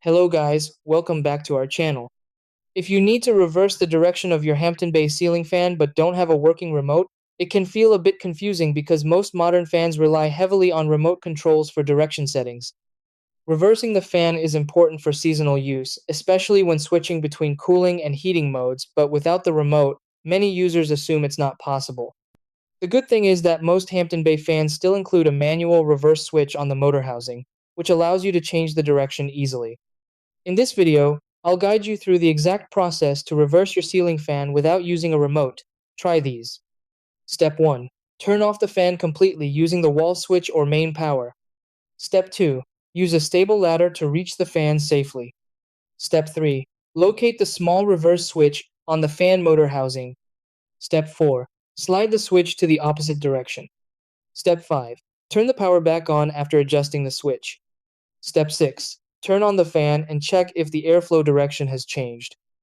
Hello guys, welcome back to our channel. If you need to reverse the direction of your Hampton Bay ceiling fan but don't have a working remote, it can feel a bit confusing because most modern fans rely heavily on remote controls for direction settings. Reversing the fan is important for seasonal use, especially when switching between cooling and heating modes, but without the remote, many users assume it's not possible. The good thing is that most Hampton Bay fans still include a manual reverse switch on the motor housing, which allows you to change the direction easily. In this video, I'll guide you through the exact process to reverse your ceiling fan without using a remote. Try these. Step 1. Turn off the fan completely using the wall switch or main power. Step 2. Use a stable ladder to reach the fan safely. Step 3. Locate the small reverse switch on the fan motor housing. Step 4. Slide the switch to the opposite direction. Step 5. Turn the power back on after adjusting the switch. Step 6. Turn on the fan and check if the airflow direction has changed.